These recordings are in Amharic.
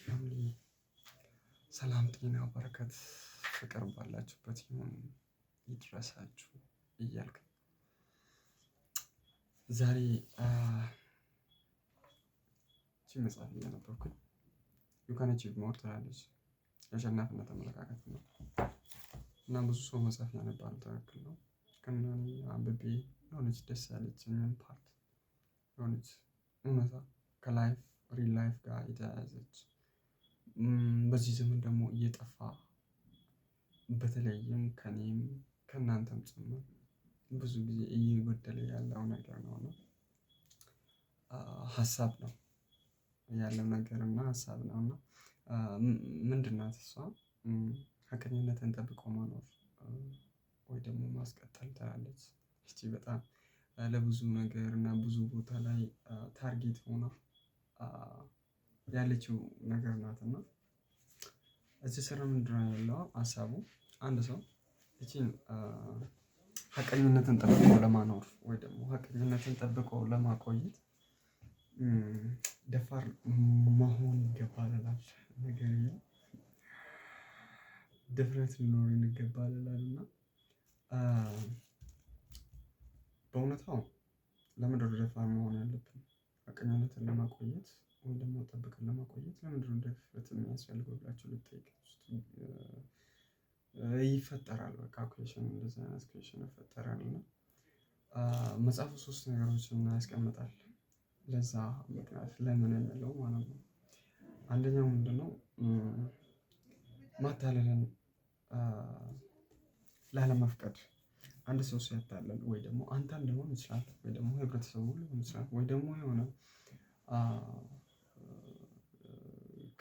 ፋሚሊ ሰላም፣ ጤና፣ በረከት፣ ፍቅር ባላችሁበት ይሁን ይድረሳችሁ እያልክ ዛሬ እቺ መጽሐፍ እያነበብኩኝ ዩ ካን አቺቭ ሞር ትላለች። የአሸናፊነት አመለካከት ነው እና ብዙ ሰው መጽሐፍ ያነባል፣ ትክክል ነው። ግን እኔ አንብቤ የሆነች ደስ ያለችኝን ፓርት የሆነች እውነታ ከላይፍ ሪል ላይፍ ጋር የተያያዘች በዚህ ዘመን ደግሞ እየጠፋ በተለይም ከኔም ከእናንተም ጭምር ብዙ ጊዜ እየጎደለ ያለው ነገር ነው እና ሀሳብ ነው ያለው ነገር እና ሀሳብ ነው እና ምንድን ናት እሷ? ሀቀኝነትን ጠብቆ መኖር ወይ ደግሞ ማስቀጠል ትላለች። እቺ በጣም ለብዙ ነገር እና ብዙ ቦታ ላይ ታርጌት ሆና ያለችው ነገር ናት እና እዚህ ስር ምንድን ነው ያለው ሀሳቡ? አንድ ሰው እቺን ሀቀኝነትን ጠብቆ ለማኖር ወይ ደግሞ ሀቀኝነትን ጠብቆ ለማቆየት ደፋር መሆን ይገባል እላለሁ። ነገር ድፍረት ሊኖረን ይገባል እላለሁ እና በእውነታው ለምንድነው ደፋር መሆን ያለብን? ሀቀኝነትን ለማቆየት ወይ ደግሞ ጠብቀን ለማቆየት ለምንድነው ድፍረት የሚያስፈልገው ብላችሁ ልትጠይቁ ይፈጠራል። በቃ ኩዌሽን እንደዚህ አይነት ኩዌሽን ይፈጠራል እና መጽሐፉ ሶስት ነገሮችን ያስቀምጣል። ለዛ ምክንያት ለምን የሚለው ማለት ነው። አንደኛው ምንድነው? ማታለልን ላለመፍቀድ። አንድ ሰው ሲያታልል ወይ ደግሞ አንተን ሊሆን ይችላል ወይ ደግሞ ህብረተሰቡን ሊሆን ይችላል ወይ ደግሞ የሆነ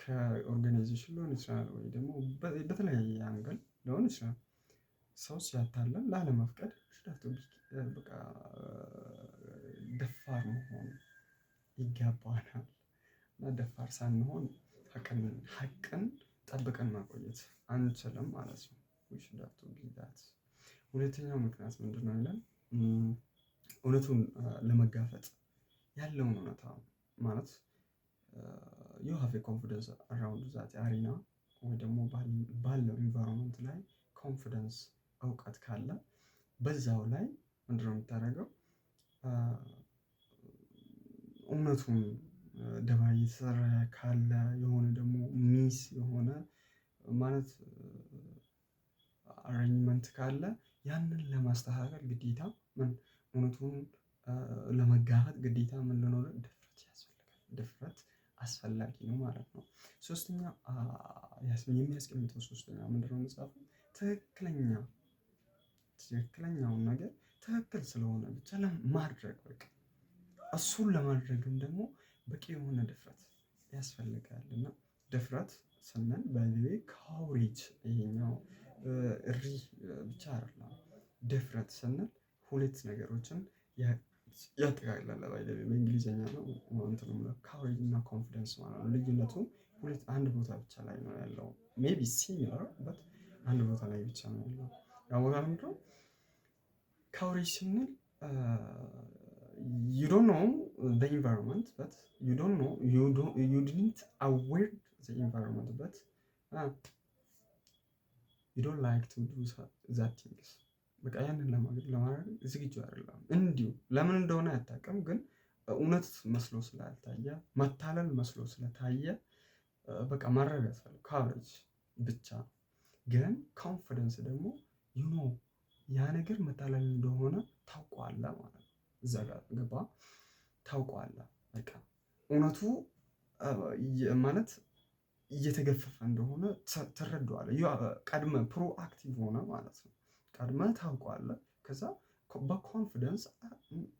ከኦርጋናይዜሽን ሊሆን ይችላል ወይ ደግሞ በተለያየ አንግል ሊሆን ይችላል። ሰው ሲያታልል ላለመፍቀድ በቃ ደፋር መሆን ይገባናል እና ደፋር ሳንሆን ሀቅን ጠብቀን ማቆየት አንችልም ማለት ነው። we should have to be that። ሁለተኛው ምክንያት ምንድነው ይላል? እውነቱን ለመጋፈጥ ያለውን እውነታ ማለት you have a confidence around that arena ወይ ደግሞ ባለው ኢንቫይሮንመንት ላይ ኮንፊደንስ እውቀት ካለ በዛው ላይ ምንድነው የምታደርገው? እውነቱን ደባ እየተሰራ ካለ የሆነ ደግሞ ሚስ የሆነ ማለት አሬንጅመንት ካለ ያንን ለማስተካከል ግዴታ ምን እውነቱን ለመጋፈጥ ግዴታ ምን ሊኖር ድፍረት ያስፈልጋል። ድፍረት አስፈላጊ ነው ማለት ነው። ሶስተኛ የሚያስቀምጠው ሶስተኛ ምንድነው መጽሐፉ? ትክክለኛውን ነገር ትክክል ስለሆነ ብቻ ለማድረግ በቃ እሱን ለማድረግም ደግሞ በቂ የሆነ ድፍረት ያስፈልጋል እና ድፍረት ስንል ባይ ዘ ዌይ ካውሬጅ ይሄኛው እሪ ብቻ አይደለም። ድፍረት ስንል ሁለት ነገሮችን ያጠቃልላል። ባይ ዘ ዌይ በእንግሊዘኛ ነው እንትኑ ካውሬጅ እና ኮንፊደንስ ማለት ነው። ልዩነቱ ሁለት አንድ ቦታ ብቻ ላይ ነው ያለው። ሜቢ ሲሚላር በት አንድ ቦታ ላይ ብቻ ነው ያለው። ያው ቦታ ምንድነው? ካውሬጅ ስንል you don't know the environment but you didn't aware the environment but you don't like to do that things። በቃ ያንን ለማድረግ ዝግጁ አይደለም። እንዲሁ ለምን እንደሆነ አታውቅም፣ ግን እውነት መስሎ ስላልታየ መታለል መስሎ ስለታየ በቃ ማድረግ ያስፈልጋል። ካውሬጅ ብቻ ግን ኮንፊደንስ ደግሞ ያ ነገር መታለል እንደሆነ ታውቀዋለህ ማለት ነው። እዛ ጋር ገባ ታውቀዋለህ። በቃ እውነቱ ማለት እየተገፈፈ እንደሆነ ትረዳዋለህ። ቀድመህ ፕሮአክቲቭ ሆነ ማለት ነው። ቀድመህ ታውቀዋለህ። ከዛ በኮንፊደንስ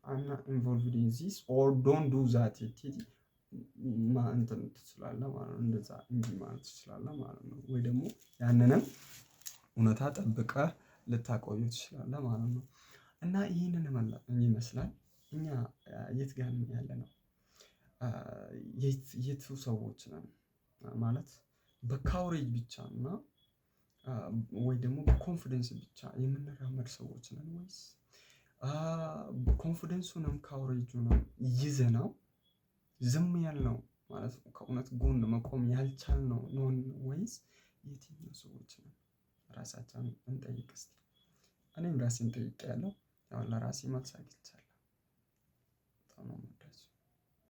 I'm not involved in this or don't do that እንትን ትችላለህ ማለት ነው። እንደዛ እንዲህ ማለት ትችላለህ ማለት ነው። ወይ ደግሞ ያንንም እውነታ ጠብቀህ ልታቆዩ ትችላለህ ማለት ነው። እና ይህንን ይመስላል። እኛ የት ጋር ነው ያለነው? የቱ ሰዎች ነን ማለት በካውሬጅ ብቻ እና ወይ ደግሞ በኮንፊደንስ ብቻ የምንራመድ ሰዎች ነን ወይስ ኮንፊደንሱንም ካውሬጁንም ይዘነው ዝም ያልነው ማለት ከእውነት ጎን መቆም ያልቻልነው ነውን ወይስ የትኛው ሰዎች ነን? ራሳችንን እንጠይቅ እስቲ። እኔም ራሴን ጠይቄያለሁ። ያው ለራሴ መልስ አግኝቻለሁ። በጣም ነው